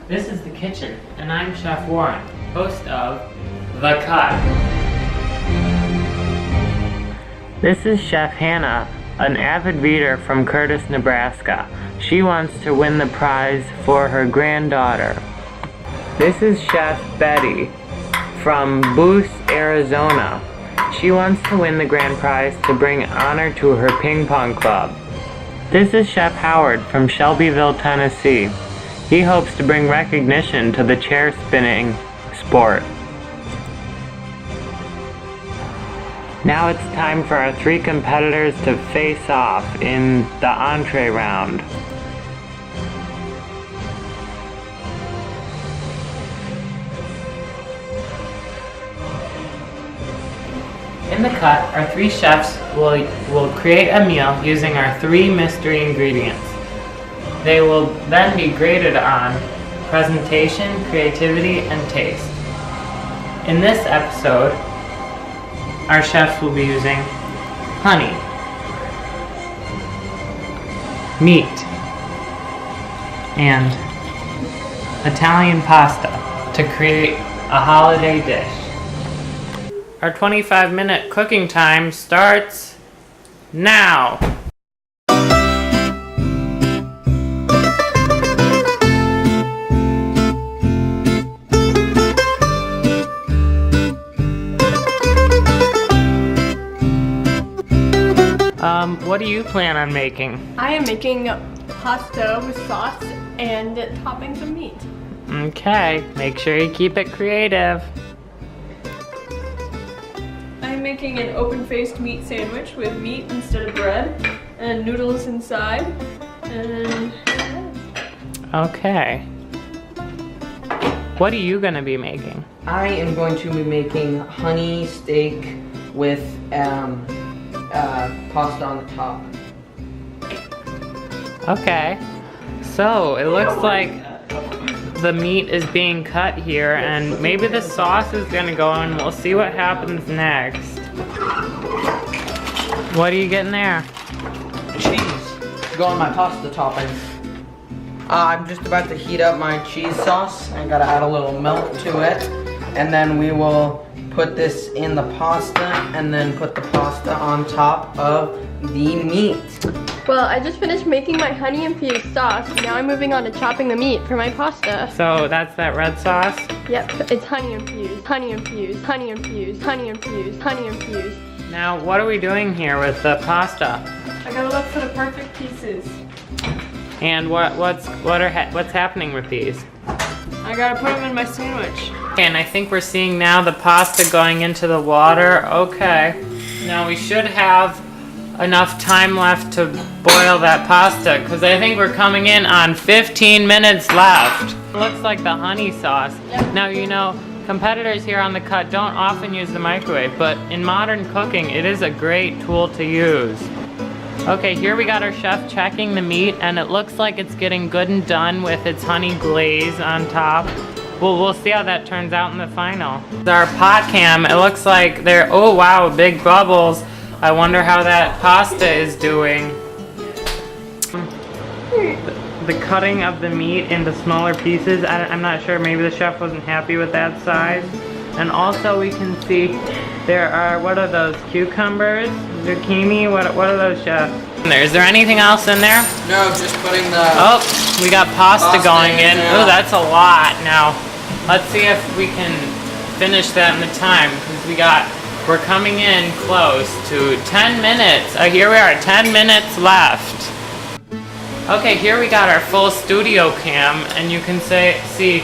This is the kitchen, and I'm Chef Warren, host of The Cut. This is Chef Hannah, an avid reader from Curtis, Nebraska. She wants to win the prize for her granddaughter. This is Chef Betty from Boose, Arizona. She wants to win the grand prize to bring honor to her ping pong club. This is Chef Howard from Shelbyville, Tennessee. He hopes to bring recognition to the chair spinning sport. Now it's time for our three competitors to face off in the entree round. In the cut, our three chefs will create a meal using our three mystery ingredients. They will then be graded on presentation, creativity, and taste. In this episode, our chefs will be using honey, meat, and Italian pasta to create a holiday dish. Our 25-minute cooking time starts now. What do you plan on making? I am making pasta with sauce and topping some meat. Okay, make sure you keep it creative. I'm making an open-faced meat sandwich with meat instead of bread and noodles inside. And okay. What are you gonna be making? I am going to be making honey steak with pasta on the top. Okay. So, it looks like the meat is being cut here, and maybe the sauce is gonna go in. We'll see what happens next. What are you getting there? Cheese to go on my pasta topping. I'm just about to heat up my cheese sauce. I gotta add a little milk to it, and then we will put this in the pasta and then put the pasta on top of the meat. well, I just finished making my honey infused sauce. Now I'm moving on to chopping the meat for my pasta. So that's that red sauce? Yep, it's honey infused, honey infused, honey infused, honey infused, honey infused. Now, what are we doing here with the pasta? I gotta look for the perfect pieces. And what's happening with these? I gotta put them in my sandwich. And I think we're seeing now the pasta going into the water. Okay. Now we should have enough time left to boil that pasta, because I think we're coming in on 15 minutes left. Looks like the honey sauce. Yep. Now, you know, competitors here on The Cut don't often use the microwave, but in modern cooking, it is a great tool to use. Okay, here we got our chef checking the meat, and it looks like it's getting good and done with its honey glaze on top. We'll see how that turns out in the final. Our pot cam, it looks like they're, oh wow, big bubbles. I wonder how that pasta is doing. The cutting of the meat into smaller pieces, I'm not sure, maybe the chef wasn't happy with that size. And also we can see there are, what are those, cucumbers, zucchini, what are those, chef? Is there anything else in there? No, just putting the... Oh, we got pasta going in. Oh, that's a lot. Now, let's see if we can finish that in the time, because we're coming in close to 10 minutes. Here we are, 10 minutes left. Okay, here we got our full studio cam, and you can see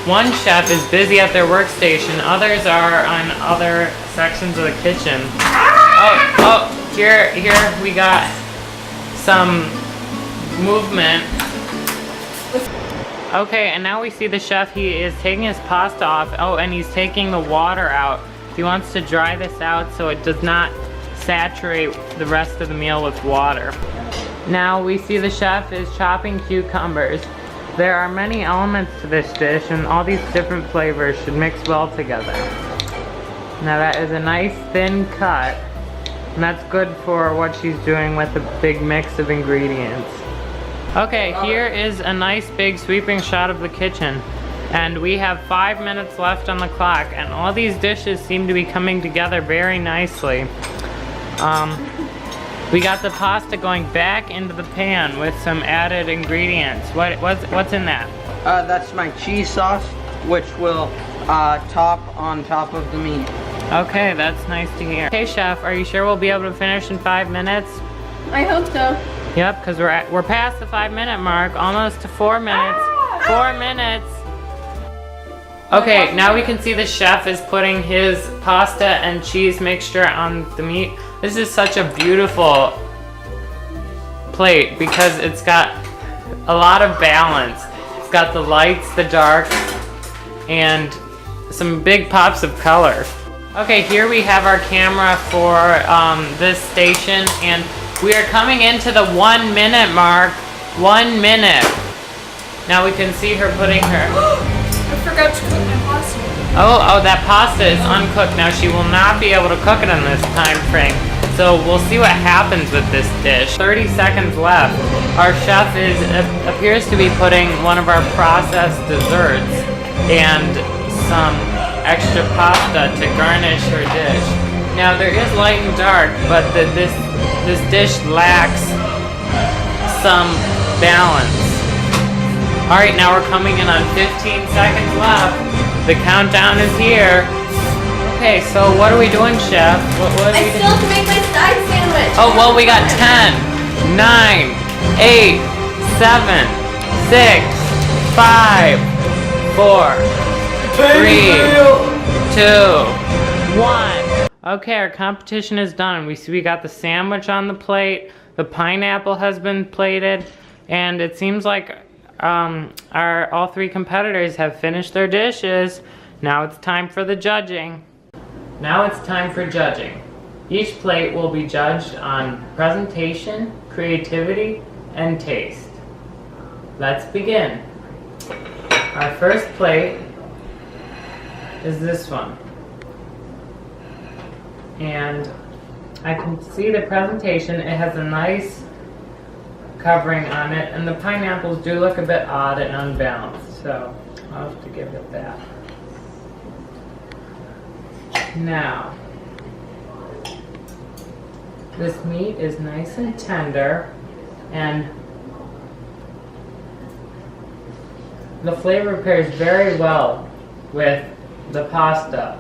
one chef is busy at their workstation, others are on other sections of the kitchen. Oh, here we got some movement. Okay, and now we see the chef, he is taking his pasta off. Oh, and he's taking the water out. He wants to dry this out so it does not saturate the rest of the meal with water. Now we see the chef is chopping cucumbers. There are many elements to this dish, and all these different flavors should mix well together. Now that is a nice thin cut, and that's good for what she's doing with a big mix of ingredients. Okay, here is a nice big sweeping shot of the kitchen. And we have 5 minutes left on the clock, and all these dishes seem to be coming together very nicely. We got the pasta going back into the pan with some added ingredients. What's in that? That's my cheese sauce, which will top on top of the meat. Okay, that's nice to hear. Okay, chef, are you sure we'll be able to finish in 5 minutes? I hope so. Yep, because we're past the 5-minute mark, almost to 4 minutes. 4 minutes. Okay, now we can see the chef is putting his pasta and cheese mixture on the meat. This is such a beautiful plate because it's got a lot of balance. It's got the lights, the darks, and some big pops of color. Okay, here we have our camera for this station, and we are coming into the 1 minute mark. 1 minute. Now we can see her putting her... I forgot to cook my pasta. Oh, that pasta is uncooked. Now she will not be able to cook it in this time frame. So we'll see what happens with this dish. 30 seconds left. Our chef appears to be putting one of our processed desserts and some extra pasta to garnish her dish. Now there is light and dark, but this dish lacks some balance. Alright, now we're coming in on 15 seconds left. The countdown is here. Okay, so what are we doing, chef? What I still have to make my side sandwich. Oh, well, we got 10, 9, 8, 7, 6, 5, 4, 3, 2, 1. Okay, our competition is done. We got the sandwich on the plate, the pineapple has been plated, and it seems like all 3 competitors have finished their dishes. Now it's time for the judging. Now it's time for judging. Each plate will be judged on presentation, creativity, and taste. Let's begin. Our first plate is this one. And I can see the presentation. It has a nice covering on it, and the pineapples do look a bit odd and unbalanced, so I'll have to give it that. Now, this meat is nice and tender, and the flavor pairs very well with the pasta.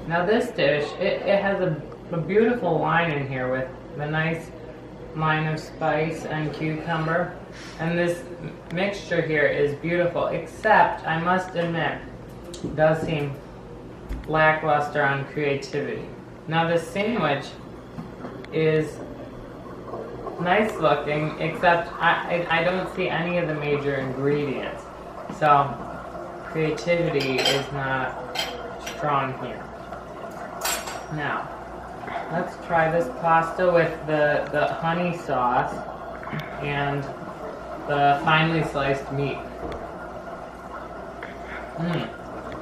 Now this dish, it has a beautiful line in here with the nice line of spice and cucumber, and this mixture here is beautiful, except I must admit it does seem lackluster on creativity. Now this sandwich is nice looking, except I don't see any of the major ingredients, so creativity is not strong here. Now, let's try this pasta with the honey sauce and the finely sliced meat.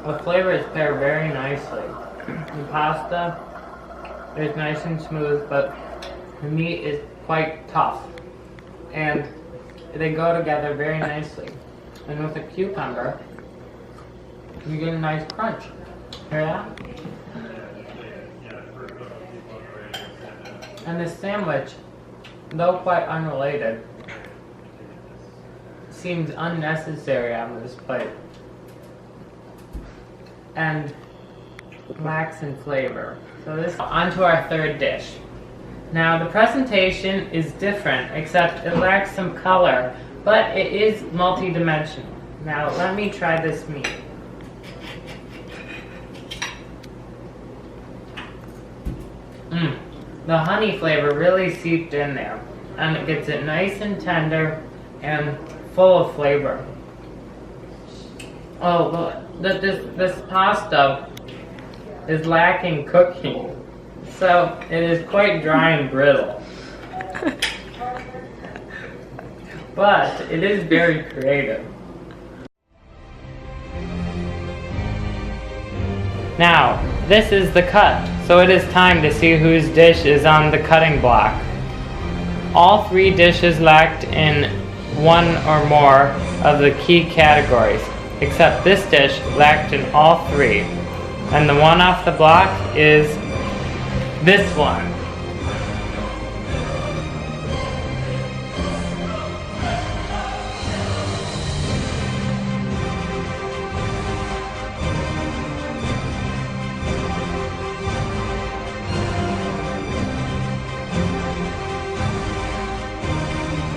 The flavors pair very nicely. The pasta is nice and smooth, but the meat is quite tough. And they go together very nicely. And with the cucumber, you get a nice crunch. Hear that? And this sandwich, though quite unrelated, seems unnecessary on this plate and lacks in flavor. So this, onto our third dish. Now the presentation is different, except it lacks some color, but it is multi-dimensional. Now let me try this meat. The honey flavor really seeped in there, and it gets it nice and tender and full of flavor. Oh, but this pasta is lacking cooking, so it is quite dry and brittle. But it is very creative. Now, this is the cut, so it is time to see whose dish is on the cutting block. All 3 dishes lacked in one or more of the key categories, except this dish lacked in all 3. And the one off the block is this one.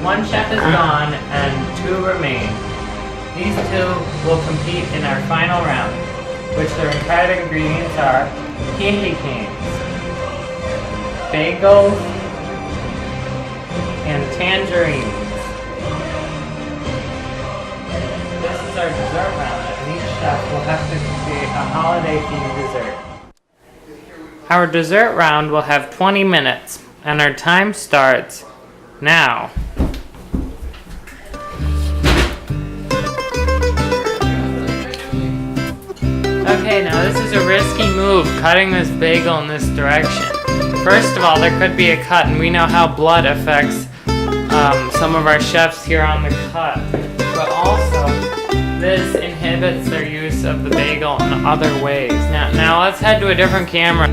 One chef is gone and 2 remain. These 2 will compete in our final round, which the required ingredients are candy canes, bagels, and tangerines. This is our dessert round, and each chef will have to create a holiday-themed dessert. Our dessert round will have 20 minutes, and our time starts now. Okay, now this is a risky move, cutting this bagel in this direction. First of all, there could be a cut, and we know how blood affects some of our chefs here on the cut. But also, this inhibits their use of the bagel in other ways. Now let's head to a different camera.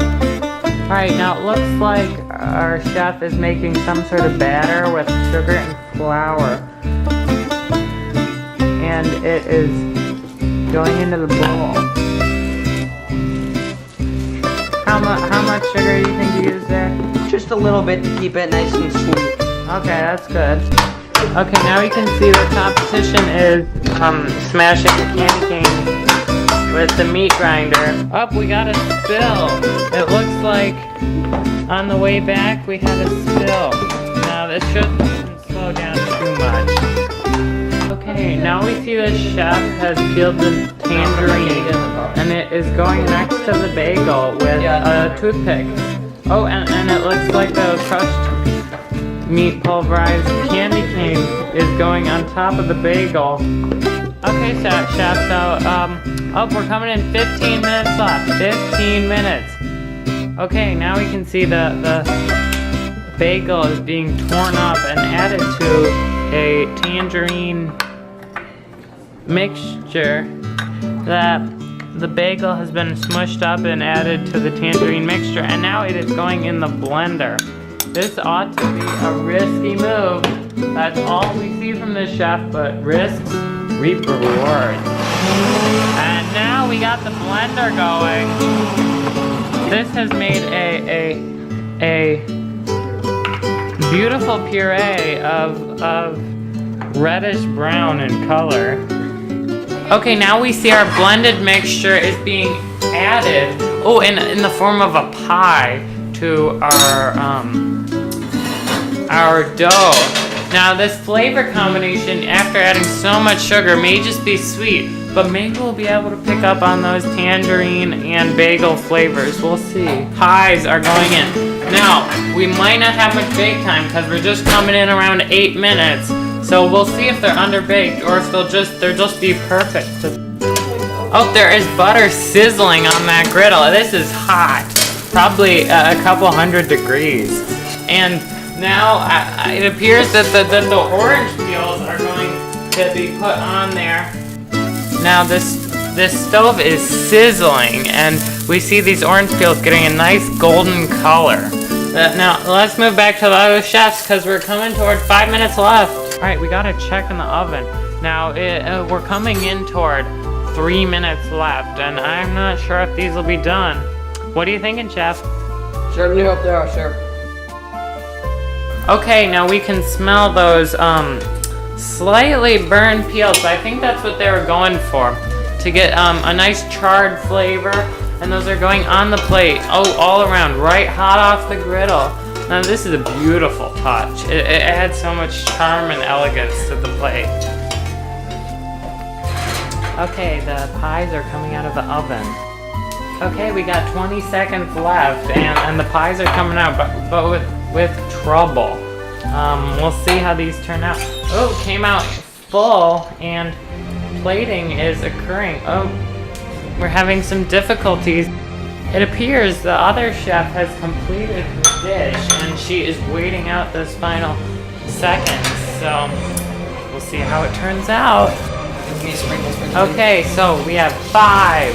Alright, now it looks like our chef is making some sort of batter with sugar and flour. And it is going into the bowl. How much sugar do you think you used there? Just a little bit to keep it nice and sweet. Okay, that's good. Okay, now we can see the competition is smashing the candy cane with the meat grinder. Oh, we got a spill. It looks like on the way back we had a spill. Now this shouldn't slow down too much. Okay, now we see the chef has peeled the tangerine and it is going next to the bagel with a toothpick. Oh, and it looks like the crushed meat pulverized candy cane is going on top of the bagel. Okay, chef, so, oh, we're coming in 15 minutes left. 15 minutes. Okay, now we can see the bagel is being torn up and added to a tangerine mixture that the bagel has been smushed up and added to the tangerine mixture, and now it is going in the blender. This ought to be a risky move. That's all we see from this chef, but risks reap rewards. And now we got the blender going. This has made a beautiful puree of reddish brown in color. Okay, now we see our blended mixture is being added, oh, in the form of a pie to our dough. Now this flavor combination, after adding so much sugar, may just be sweet, but maybe we'll be able to pick up on those tangerine and bagel flavors. We'll see. Pies are going in. Now, we might not have much bake time because we're just coming in around 8 minutes. So we'll see if they're underbaked or if they'll just be perfect. Oh, there is butter sizzling on that griddle. This is hot, probably a couple 100 degrees. And now it appears that the orange peels are going to be put on there. Now this stove is sizzling, and we see these orange peels getting a nice golden color. Now let's move back to the other chefs because we're coming toward 5 minutes left. Alright, we gotta check in the oven. Now, we're coming in toward 3 minutes left, and I'm not sure if these will be done. What are you thinking, chef? Certainly hope they are, sir. Okay, now we can smell those slightly burned peels. I think that's what they were going for, to get a nice charred flavor, and those are going on the plate. Oh, all around, right hot off the griddle. Now this is a beautiful touch. It adds so much charm and elegance to the plate. Okay, the pies are coming out of the oven. Okay, we got 20 seconds left, and the pies are coming out, but with trouble. We'll see how these turn out. Oh, it came out full, and plating is occurring. Oh, we're having some difficulties. It appears the other chef has completed her dish and she is waiting out those final seconds. So we'll see how it turns out. Give me a sprinkle, sprinkle. Okay, so we have 5,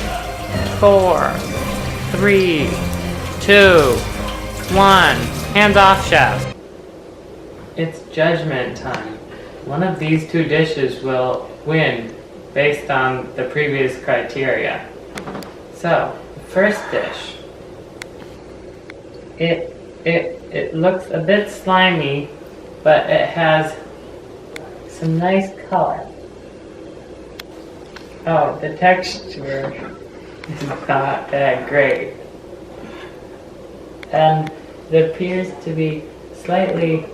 4, 3, 2, 1. Hands off, chef. It's judgment time. One of these two dishes will win based on the previous criteria. So, the first dish. It looks a bit slimy, but it has some nice color. Oh, the texture is not that great. And it appears to be slightly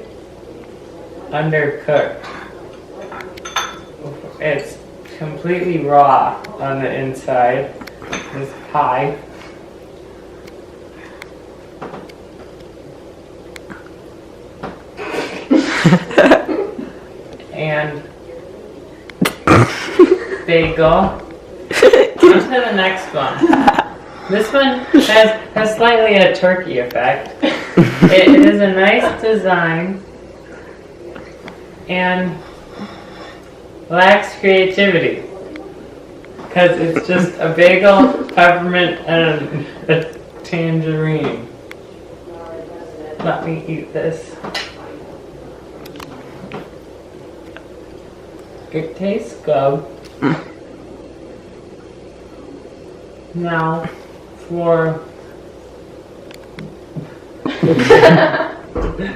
undercooked. It's completely raw on the inside, this pie. And bagel. On to the next one. This one has slightly a turkey effect. It is a nice design and lacks creativity because it's just a bagel, peppermint, and a tangerine. Let me eat this. It tastes good. Now, for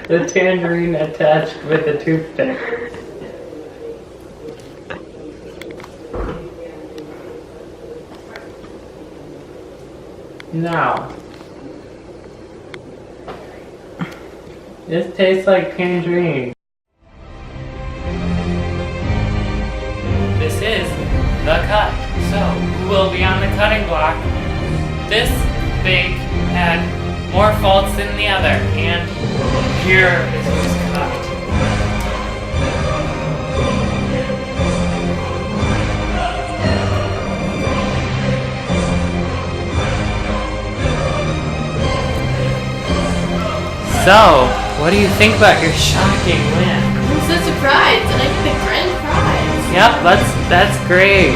the tangerine attached with a toothpick. Now, this tastes like tangerine. This is the cut. So, who will be on the cutting block? This bake had more faults than the other, and here is who's cut. So, what do you think about your shocking win? I'm so surprised, and I get the grand prize. Yep, that's great.